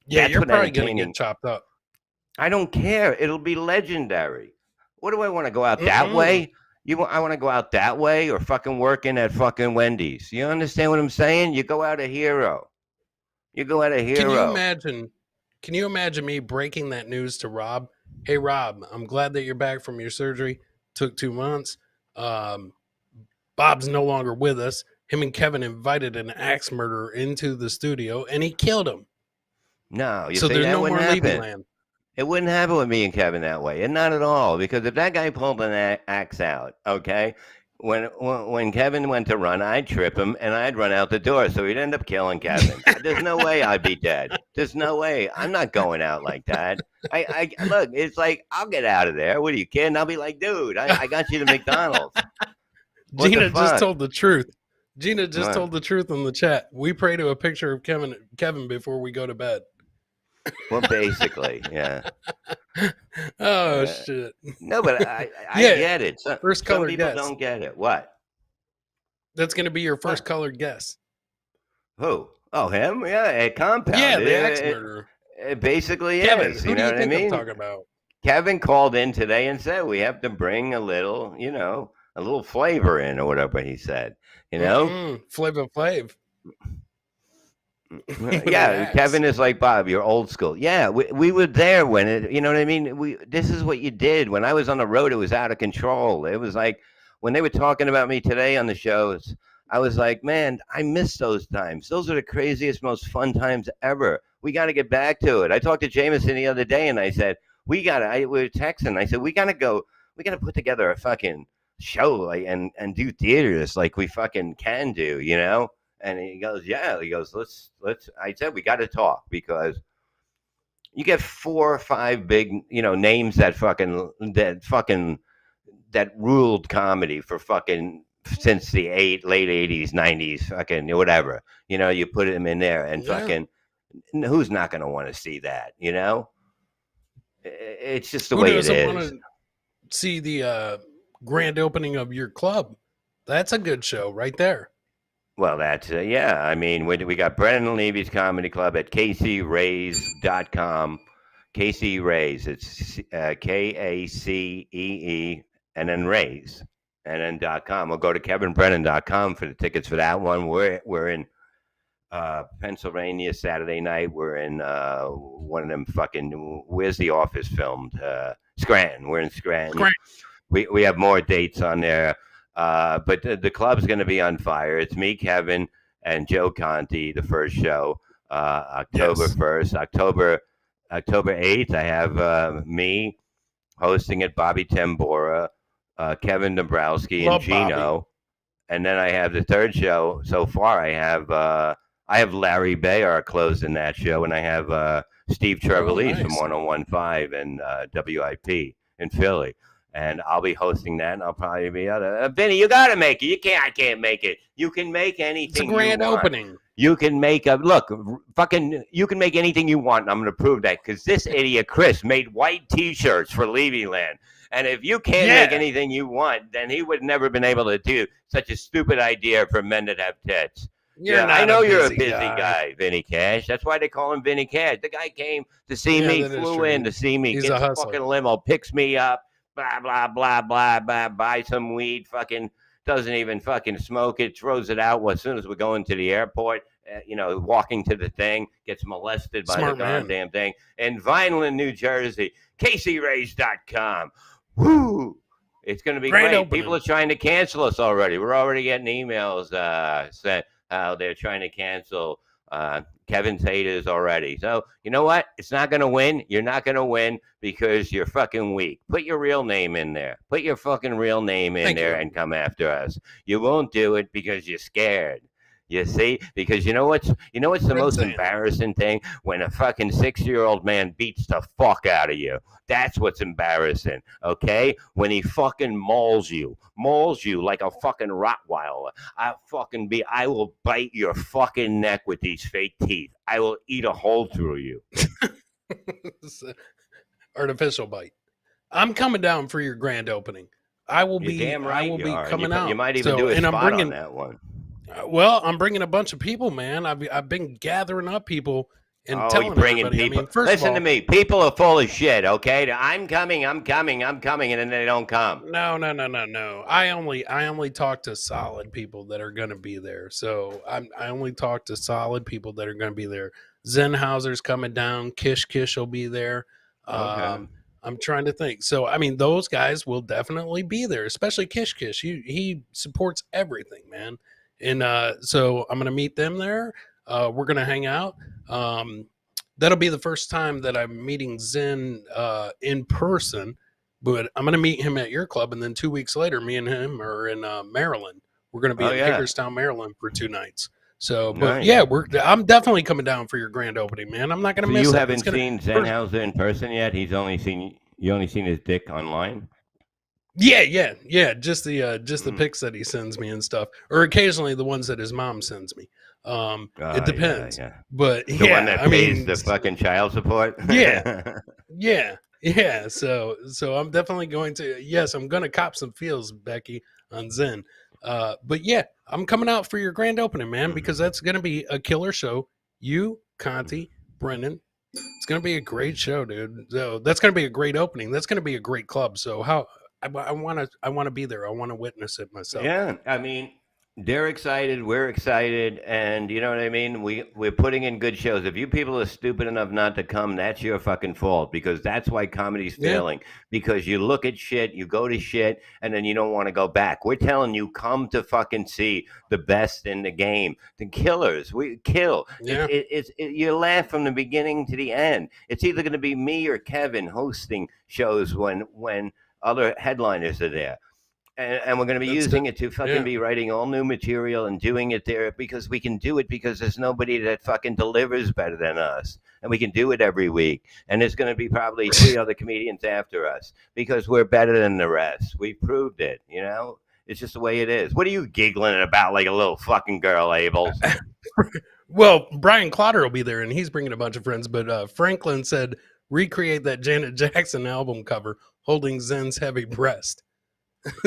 Yeah, That's you're what probably going to entertaining- get chopped up. I don't care. It'll be legendary. What do I want to go out that way? I want to go out that way or fucking working at fucking Wendy's. You understand what I'm saying? You go out a hero. Can you imagine me breaking that news to Rob? Hey, Rob, I'm glad that you're back from your surgery. Took 2 months. Bob's no longer with us. Him and Kevin invited an axe murderer into the studio, and he killed him. No, So there's no more Levyland. It wouldn't happen with me and Kevin that way, and not at all. Because if that guy pulled an axe out, okay, when Kevin went to run, I'd trip him and I'd run out the door, so he'd end up killing Kevin. There's no way I'd be dead. There's no way. I'm not going out like that. I look. It's like I'll get out of there. What are you kidding? I'll be like, dude, I got you to McDonald's. What Gina the fuck? just told the truth. Gina just told the truth in the chat. We pray to a picture of Kevin before we go to bed. Well, basically, yeah. Oh shit! No, but I Yeah, get it. first Some colored people guess. don't get it. What? That's going to be your first colored guess. Who? Oh, him? Yeah, a compound. Yeah, the axe murderer. It basically Kevin, is. who You do know you what I think I'm mean? talking about? Kevin called in today and said we have to bring a little, a little flavor in, or whatever he said. You know? Flavor Flav. Yeah, Kevin is like, Bob, you're old school. Yeah, we were there when it, you know what I mean? This is what you did. When I was on the road, it was out of control. It was like when they were talking about me today on the shows, I was like, man, I miss those times. Those are the craziest, most fun times ever. We got to get back to it. I talked to Jameson the other day and I said, we were texting. I said, we got to put together a fucking show and do theaters like we fucking can do, you know? And he goes, yeah. He goes, let's. I said we got to talk because you get 4 or 5 big, names that ruled comedy for fucking since the late 80s, 90s, fucking whatever. You put them in there and fucking who's not going to want to see that? It's just the way it is. Who doesn't want to see the grand opening of your club? That's a good show right there. Well, that's, yeah. I mean, we got Brennan Levy's Comedy Club at kcrays.com. KC Rays. It's KACEE and then Rays and then .com. We'll go to kevinbrennan.com for the tickets for that one. We're in Pennsylvania Saturday night. We're in one of them fucking, where's the Office filmed? Scranton. We're in Scranton. We have more dates on there. But the club's going to be on fire. It's me, Kevin, and Joe Conti, the first show, October 1st. October 8th, I have me hosting it, Bobby Tambora, Kevin Dombrowski, and Gino. and then I have the third show. So far, I have Larry Bayer closing that show, and I have Steve Trevelise from nice. 101.5 and WIP in Philly. And I'll be hosting that, and I'll probably be other. Vinny, you got to make it. You can't. I can't make it. You can make anything. It's a grand you want. opening. You can make you can make anything you want, and I'm going to prove that because this idiot Chris made white T-shirts for Levyland. And if you can't make anything you want, then he would never been able to do such a stupid idea for men that have tits. I know you're a busy guy, Vinny Cash. That's why they call him Vinny Cash. The guy came to see me, flew in to see me, He's gets a fucking limo, picks me up, blah, blah, blah, blah, blah, buy some weed, fucking doesn't even fucking smoke it, throws it out as soon as we're going to the airport, walking to the thing, gets molested by the goddamn thing. In Vineland, New Jersey, CaseyRage.com. Woo! It's going to be great. Opening. People are trying to cancel us already. We're already getting emails sent how they're trying to cancel Kevin's haters already. So, you know what? It's not going to win. You're not going to win because you're fucking weak. Put your real name in there. Put your fucking real name in there and come after us. You won't do it because you're scared. You see? Because you know what's the most embarrassing thing? When a fucking 6-year-old man beats the fuck out of you. That's what's embarrassing, okay? When he fucking mauls you like a fucking Rottweiler. I will bite your fucking neck with these fake teeth. I will eat a hole through you. Artificial bite. I'm coming down for your grand opening. I will be. Damn right I will be coming out. You might even do a spot on that one. Well, I'm bringing a bunch of people, man. I've been gathering up people and telling bringing everybody. people. I mean, first Listen of all, to me. People are full of shit. Okay, I'm coming, and then they don't come. No. I only talk to solid people that are going to be there. So I only talk to solid people that are going to be there. Zenhauser's coming down. Kish will be there. Okay. I'm trying to think. So, I mean, those guys will definitely be there, especially Kish. He supports everything, man. And so I'm going to meet them there. We're going to hang out. That'll be the first time that I'm meeting Zen in person, but I'm going to meet him at your club. And then 2 weeks later, me and him are in Maryland. We're going to be in Hagerstown, Maryland for 2 nights. So, but I'm definitely coming down for your grand opening, man. I'm not going to miss it. You haven't seen Zenhauser in person yet? You only seen his dick online? Yeah. Just the pics that he sends me and stuff, or occasionally the ones that his mom sends me. It depends. Yeah. But the one that pays the fucking child support. Yeah. So I'm definitely going to. Yes, I'm going to cop some feels, Becky, on Zen. But yeah, I'm coming out for your grand opening, man, because that's going to be a killer show. You, Conti, Brendan. It's going to be a great show, dude. So that's going to be a great opening. That's going to be a great club. So I want to be there. I want to witness it myself. Yeah, I mean, they're excited. We're excited, and you know what I mean. We're putting in good shows. If you people are stupid enough not to come, that's your fucking fault. Because that's why comedy's failing. Because you look at shit, you go to shit, and then you don't want to go back. We're telling you, come to fucking see the best in the game, the killers. We kill. Yeah. You laugh from the beginning to the end. It's either going to be me or Kevin hosting shows when other headliners are there. And we're going to be using it to fucking be writing all new material and doing it there because we can do it because there's nobody that fucking delivers better than us. And we can do it every week. And there's going to be probably 3 other comedians after us because we're better than the rest. We proved it, you know? It's just the way it is. What are you giggling about like a little fucking girl, Abel? Well, Brian Clotter will be there, and he's bringing a bunch of friends. But Franklin said, recreate that Janet Jackson album cover holding Zen's heavy breast.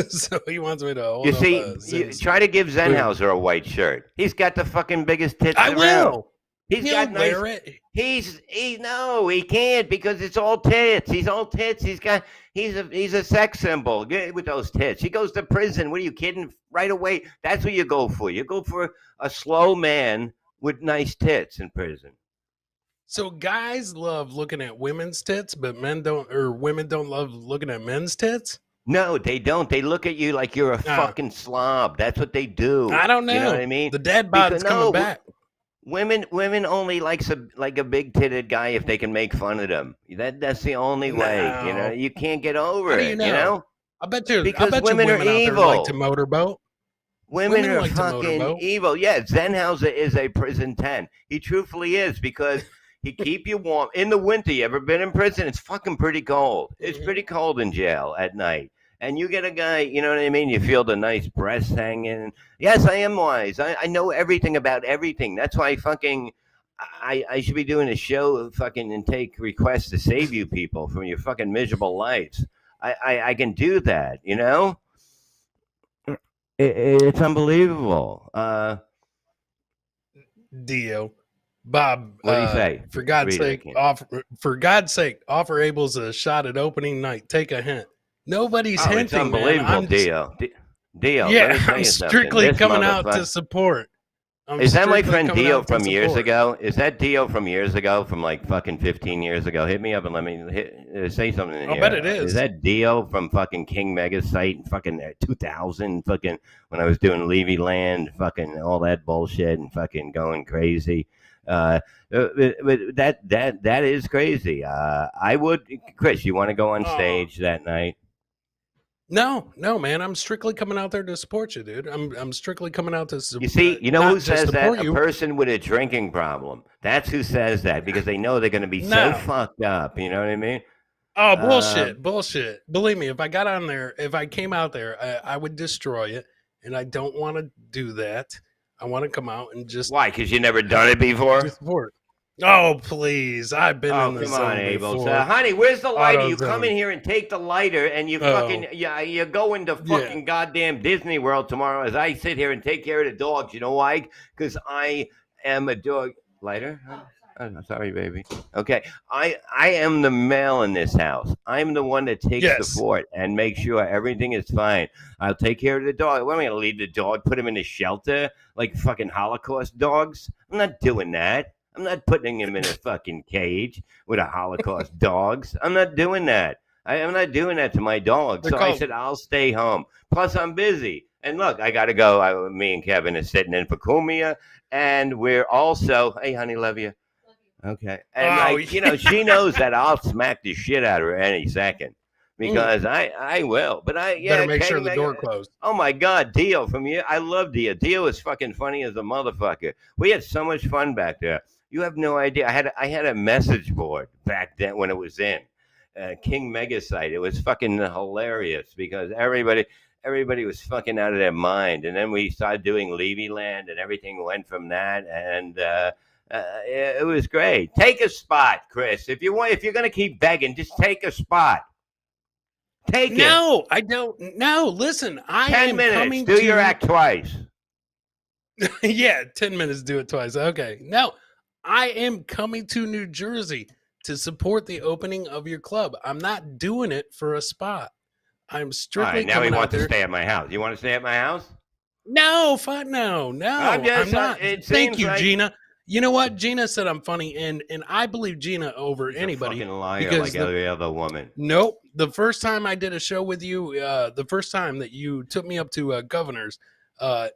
So he wants me to hold you see, try to give Zenhauser a white shirt. He's got the fucking biggest tits around. Will. He'll wear it. No, he can't because it's all tits. He's all tits. He's a sex symbol with those tits. He goes to prison. What are you kidding? Right away. That's what you go for. You go for a slow man with nice tits in prison. So guys love looking at women's tits, but women don't love looking at men's tits? No, they don't. They look at you like you're a fucking slob. That's what they do. I don't know. You know what I mean? The dad bod's coming back. Women only like a big titted guy if they can make fun of them. That's the only way. You know, you can't get over it. You know? I bet you. Because women are evil. Out there like to motorboat. Women are like to fucking motorboat. evil. Yeah, Zenhauser is a prison 10. He truthfully is because he keep you warm. In the winter, you ever been in prison? It's fucking pretty cold. It's pretty cold in jail at night. And you get a guy, you know what I mean? You feel the nice breasts hanging. Yes, I am wise. I know everything about everything. That's why I should be doing a show fucking and take requests to save you people from your fucking miserable lives. I can do that, you know? It's unbelievable. Dio. Bob, What do you say? for God's Read it, I sake, can't. offer Abel's a shot at opening night. Take a hint. Nobody's Oh, it's hinting, man. unbelievable, I'm just, Dio. Dio, let me yeah, tell I'm you something. strictly This coming out to motherfucker. support. I'm Is that my strictly friend coming Dio out to from years support. ago? Is that Dio from years ago, from like fucking 15 years ago? Hit me up and let me say something in I'll here. bet it is. Is that Dio from fucking King Mega Site in fucking 2000? Fucking when I was doing Levyland, fucking all that bullshit and fucking going crazy. That is crazy. I would, Chris. You want to go on stage that night? No, man. I'm strictly coming out there to support you, dude. I'm strictly coming out to support You see, you know not who just says that? support A you. person with a drinking problem. That's who says that because they know they're going to be No. so fucked up. You know what I mean? Oh, bullshit. Believe me, if I got on there, if I came out there, I would destroy it. And I don't want to do that. I want to come out and just Why? Because you never done it before? just support. Oh, please. I've been in the come zone on, Abel. before. Honey, where's the lighter? You AutoZone. come in here and take the lighter, and you fucking you go into fucking goddamn Disney World tomorrow as I sit here and take care of the dogs. You know why? Because I am a dog. Lighter? Oh, sorry, baby. Okay, I am the male in this house. I'm the one that takes the fort and makes sure everything is fine. I'll take care of the dog. What am I going to leave the dog, put him in a shelter like fucking Holocaust dogs? I'm not doing that. I'm not putting him in a fucking cage with a Holocaust dogs. I'm not doing that. I'm not doing that to my dog. So I said, I'll stay home. Plus, I'm busy. And look, I got to go. Me and Kevin are sitting in for Kumia. And we're also, hey, honey, love you. Okay. And, you know, she knows that I'll smack the shit out of her any second. Because I will. But better make sure the door closed. Oh, my God. Dio from you. I love Dio. Dio is fucking funny as a motherfucker. We had so much fun back there. You have no idea. I had a message board back then when it was in King Mega Site. It was fucking hilarious because everybody was fucking out of their mind. And then we started doing Levyland and everything went from that. And it was great. Take a spot, Chris. If you're going to keep begging, just take a spot. Take it. No, I don't. No, listen. 10 minutes. Do your act twice. Yeah, 10 minutes. Do it twice. Okay. No. I am coming to New Jersey to support the opening of your club. I'm not doing it for a spot. I'm strictly now coming he out wants there. to stay at my house. You want to stay at my house? No, no. I'm not. Thank you, like... Gina. You know what? Gina said I'm funny, and I believe Gina over anybody. A fucking liar like every other woman. Nope. The first time I did a show with you, the first time that you took me up to Governor's, I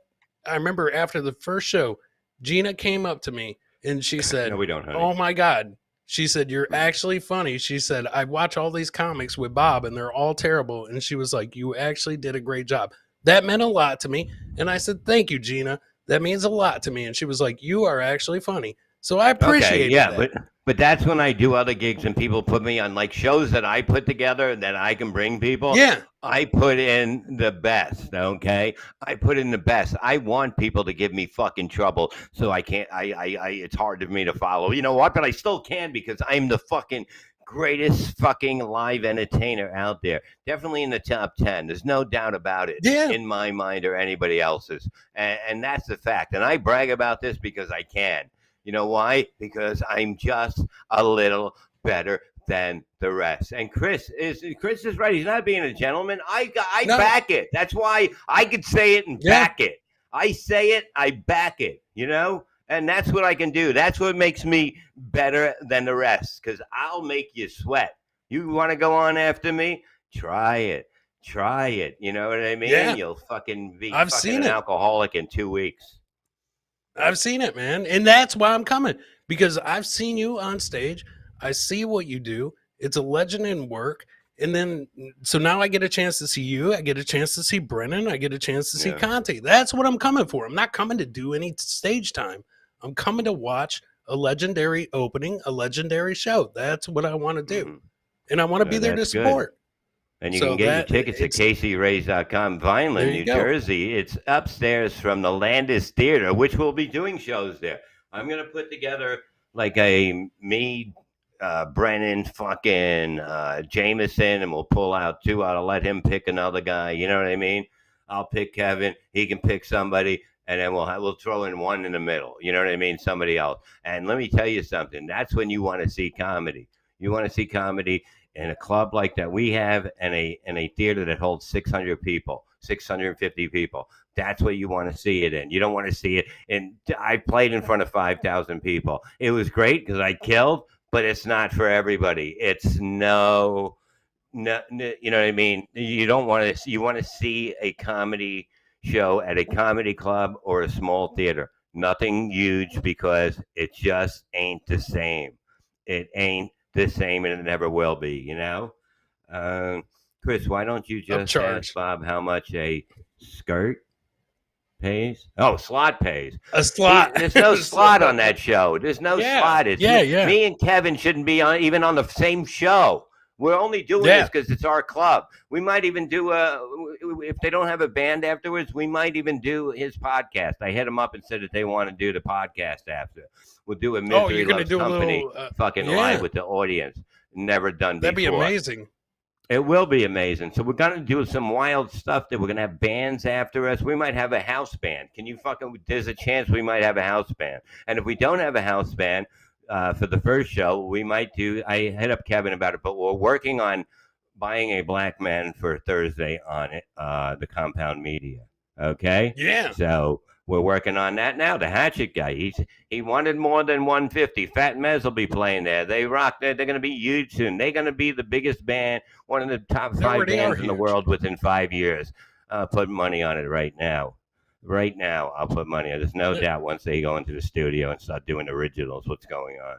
remember after the first show, Gina came up to me. And she said, no, we don't, honey. Oh, my God. She said, you're actually funny. She said, I watch all these comics with Bob, and they're all terrible. And she was like, you actually did a great job. That meant a lot to me. And I said, thank you, Gina. That means a lot to me. And she was like, you are actually funny. So I appreciate that. But that's when I do other gigs and people put me on like shows that I put together that I can bring people. Yeah. I put in the best, okay? I put in the best. I want people to give me fucking trouble so I can't, it's hard for me to follow. You know what? But I still can because I'm the fucking greatest fucking live entertainer out there. Definitely in the top 10. There's no doubt about it in my mind or anybody else's. And that's the fact. And I brag about this because I can. You know why? Because I'm just a little better than the rest. And Chris is right. He's not being a gentleman. I back it. That's why I could say it and back it. I say it, I back it, you know? And that's what I can do. That's what makes me better than the rest because I'll make you sweat. You want to go on after me? Try it. You know what I mean? Yeah. You'll fucking be seen an alcoholic in 2 weeks. I've seen it, man. And that's why I'm coming because I've seen you on stage. I see what you do. It's a legend in work. And then, so now I get a chance to see you. I get a chance to see Brennan. I get a chance to see Yeah. Conte. That's what I'm coming for. I'm not coming to do any stage time. I'm coming to watch a legendary opening, a legendary show. That's what I want to do. Mhm. And I want to be there to That's good. support. And you So can get your that- tickets at it's- CaseyRays.com. There Vineland, you New go. Jersey. It's upstairs from the Landis Theater, which will be doing shows there. I'm going to put together like a me, Brennan, fucking Jameson, and we'll pull out two. I'll let him pick another guy. You know what I mean? I'll pick Kevin. He can pick somebody. And then we'll throw in one in the middle. You know what I mean? Somebody else. And let me tell you something. That's when you want to see comedy. You want to see comedy in a club like that we have, and a theater that holds 600 people, 650 people. That's what you want to see it in. You don't want to see it in. I played in front of 5,000 people. It was great because I killed, but it's not for everybody. It's no, you know what I mean? You don't want to. You want to see a comedy show at a comedy club or a small theater. Nothing huge, because it just ain't the same. It ain't the same, and it never will be, you know? Chris, why don't you just ask Bob how much a skirt pays? Oh, slot pays. A slot. There's no slot on that show. There's no slot. It's me and Kevin shouldn't be even on the same show. We're only doing this because it's our club. We might even do if they don't have a band afterwards, we might even do his podcast. I hit him up and said that they want to do the podcast after. We'll do a Misery Loves Company live with the audience. Never done before. That'd be amazing. It will be amazing. So we're going to do some wild stuff that we're going to have bands after us. We might have a house band. There's a chance we might have a house band. And if we don't have a house band, for the first show, we might I hit up Kevin about it, but we're working on buying a black man for Thursday on it, the Compound Media. Okay? Yeah. So we're working on that now. The Hatchet guy, he wanted more than 150. Fat Mez will be playing there. They rock. They're going to be huge soon. They're going to be the biggest band, one of the top 5 bands in the world within 5 years. Put money on it right now. Right now, I'll put money on it. There's no doubt once they go into the studio and start doing originals, what's going on.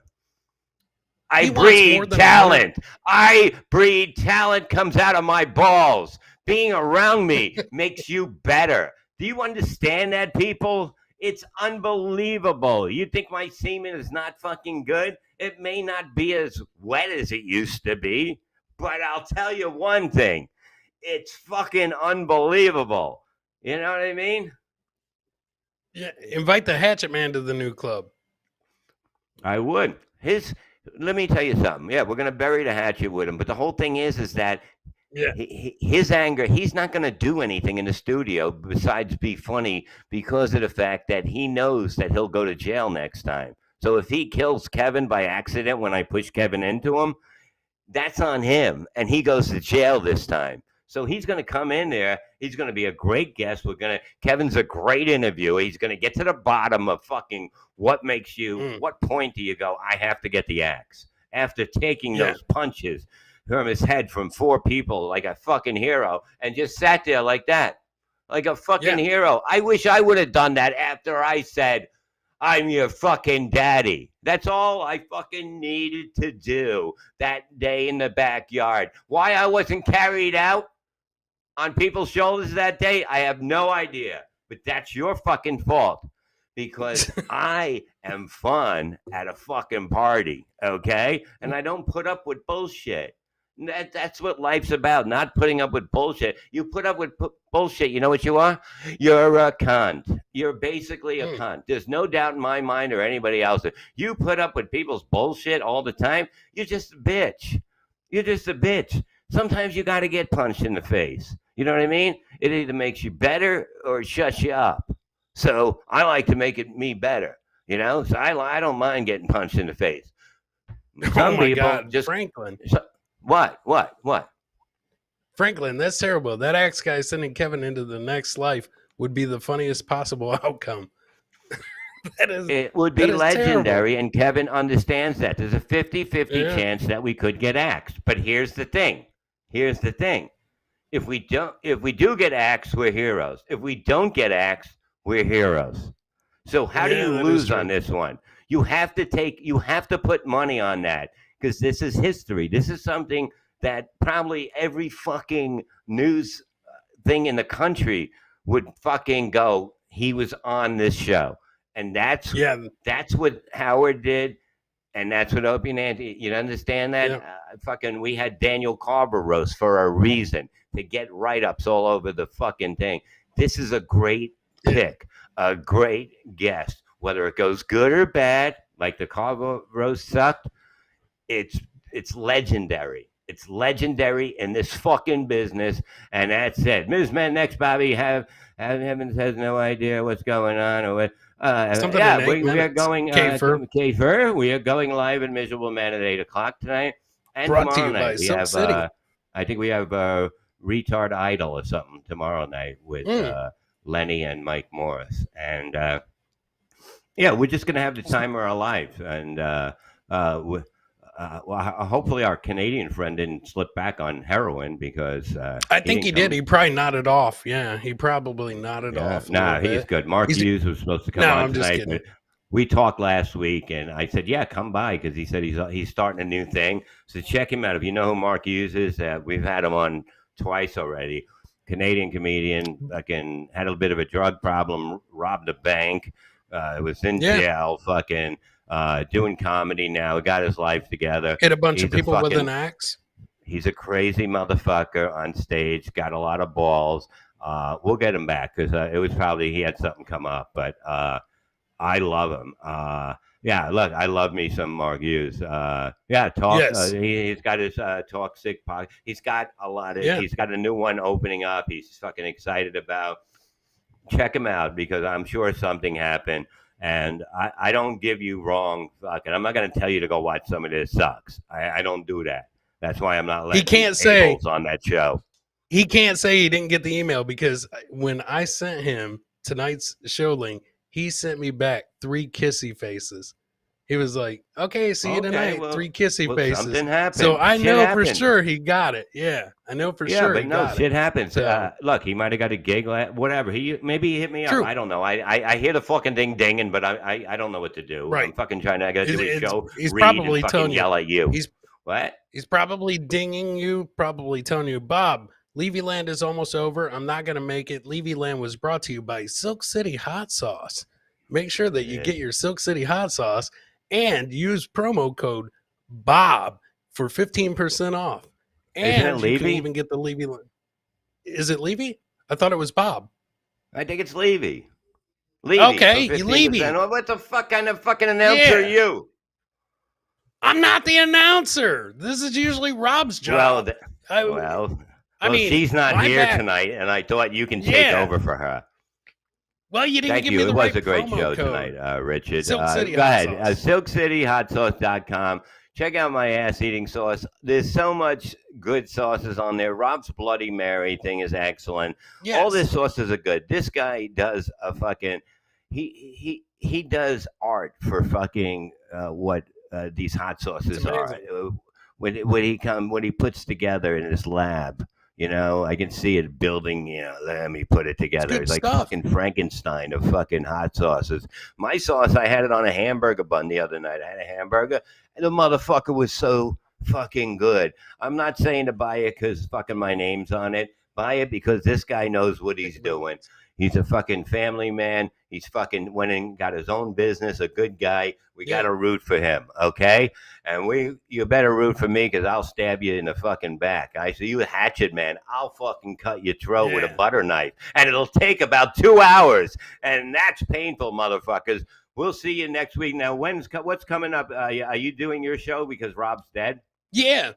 I breed talent. I breed talent comes out of my balls. Being around me makes you better. Do you understand that, people? It's unbelievable. You think my semen is not fucking good? It may not be as wet as it used to be, but I'll tell you one thing. It's fucking unbelievable. You know what I mean? Yeah, invite the Hatchet Man to the new club. I would. Let me tell you something. Yeah, we're gonna bury the Hatchet with him, but the whole thing is that his anger. He's not gonna do anything in the studio besides be funny because of the fact that he knows that he'll go to jail next time. So if he kills Kevin by accident when I push Kevin into him, that's on him, and he goes to jail this time. So he's going to come in there. He's going to be a great guest. Kevin's a great interviewer. He's going to get to the bottom of fucking what makes you, what point do you go, I have to get the axe. After taking those punches from his head from 4 people like a fucking hero and just sat there like that, like a fucking hero. I wish I would have done that after I said, I'm your fucking daddy. That's all I fucking needed to do that day in the backyard. Why I wasn't carried out on people's shoulders that day, I have no idea. But that's your fucking fault because I am fun at a fucking party, okay? And I don't put up with bullshit. That's what life's about, not putting up with bullshit. You put up with bullshit, you know what you are? You're a cunt. You're basically a cunt. There's no doubt in my mind or anybody else. You put up with people's bullshit all the time, you're just a bitch. You're just a bitch. Sometimes you got to get punched in the face. You know what I mean? It either makes you better or it shuts you up. So I like to make it me better, you know? So I don't mind getting punched in the face. Some people God, just Franklin. What? Franklin, that's terrible. That axe guy sending Kevin into the next life would be the funniest possible outcome. It would be legendary, terrible. And Kevin understands that. There's a 50-50 chance that we could get axed. But here's the thing. If we do get axed, we're heroes. If we don't get axed, we're heroes. So how do you lose on this one? You have to put money on that because this is history. This is something that probably every fucking news thing in the country would fucking go, he was on this show. And that's what Howard did. And that's what Opie and Anthony, you understand that? Yeah. We had Daniel Carver roast for a reason, to get write-ups all over the fucking thing. This is a great pick, a great guest. Whether it goes good or bad, like the Carver roast sucked, it's legendary. It's legendary in this fucking business, and that's it. Ms. Man, next, Bobby, Evans has no idea what's going on or what. We are going. We are going live in Miserable Man at 8:00 tonight, and Brought to tomorrow you by night we Silk have. City. I think we have Retard Idol or something tomorrow night with Lenny and Mike Morris, and we're just gonna have the time of our lives, and hopefully our Canadian friend didn't slip back on heroin, because I think he did. He probably nodded off. Yeah, he probably nodded off. Nah, he's good. Mark Hughes was supposed to come on tonight. But we talked last week, and I said, "Yeah, come by," because he said he's starting a new thing. So check him out. If you know who Mark Hughes is, we've had him on twice already. Canadian comedian, fucking had a bit of a drug problem, robbed a bank, was in jail, fucking. Doing comedy now, got his life together. Hit a bunch of people with an axe. He's a crazy motherfucker on stage. Got a lot of balls. We'll get him back, because it was probably he had something come up. But I love him. Look, I love me some Mark Hughes. Talk. Yes. He's got his Talk Sick podcast. He's got a lot of. He's got a new one opening up. He's fucking excited about. Check him out, because I'm sure something happened. And I don't give you wrong fucking. I'm not going to tell you to go watch some of this sucks. I don't do that. That's why I'm not letting he can't say on that show. He can't say he didn't get the email, because when I sent him tonight's show link, he sent me back 3 kissy faces. He was like, "Okay, see you tonight." 3 kissy faces. Something happened. So I know for sure he got it. Yeah, I know for sure. Yeah, but shit happens. So, look, he might have got a gig. Whatever. Maybe he hit me up. I don't know. I hear the fucking thing dinging, but I don't know what to do. Right. I'm fucking trying to. I got to do a show. He's probably telling you. Yell at you. What? He's probably dinging you. Probably telling you, Bob. Levyland is almost over. I'm not going to make it. Levyland was brought to you by Silk City Hot Sauce. Make sure that you get your Silk City Hot Sauce and use promo code BOB for 15% off. And you can even get the Levyland. Is it Levy? I thought it was Bob. I think it's Levy. Okay, Levy. What the fuck kind of fucking announcer are you? I'm not the announcer. This is usually Rob's job. I mean, she's not here tonight, and I thought you can take over for her. Well, you didn't give me the right promo code. It was a great show tonight, Richard. Silk City go ahead. SilkCityHotSauce.com. Check out my ass-eating sauce. There's so much good sauces on there. Rob's Bloody Mary thing is excellent. Yes. All these sauces are good. This guy does a fucking... He does art for fucking what these hot sauces are. When he puts together in his lab, I can see it building. Let me put it together. It's like fucking Frankenstein of fucking hot sauces. My sauce, I had it on a hamburger bun the other night. I had a hamburger, and the motherfucker was so fucking good. I'm not saying to buy it because fucking my name's on it. Buy it because this guy knows what he's doing. He's a fucking family man. He's fucking went and got his own business, a good guy. We got to root for him, okay? And you better root for me because I'll stab you in the fucking back. I see you a hatchet, man. I'll fucking cut your throat with a butter knife. And it'll take about 2 hours. And that's painful, motherfuckers. We'll see you next week. Now, what's coming up? Are you doing your show because Rob's dead? Yeah.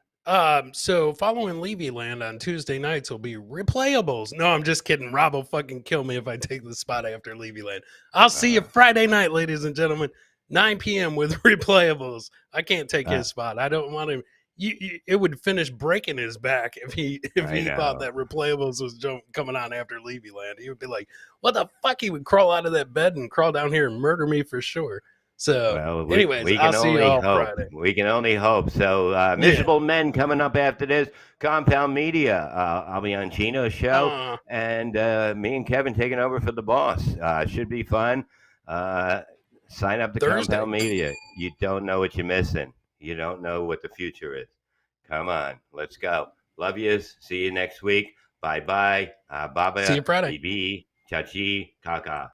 So following Levyland on Tuesday nights will be replayables. No, I'm just kidding. Rob will fucking kill me if I take the spot after Levyland. I'll see you Friday night, ladies and gentlemen, 9 p.m. with replayables. I can't take his spot. I don't want him. It would finish breaking his back if he thought that replayables was coming on after Levyland. He would be like, "What the fuck?" He would crawl out of that bed and crawl down here and murder me for sure. So, anyways, I'll see you all Friday. We can only hope. So, Miserable Men coming up after this. Compound Media. I'll be on Chino's show. And me and Kevin taking over for the boss. Should be fun. Sign up to Thursday. Compound Media. You don't know what you're missing. You don't know what the future is. Come on. Let's go. Love yous. See you next week. Bye bye. Baba. See you Friday. BB. Chachi. Kaka.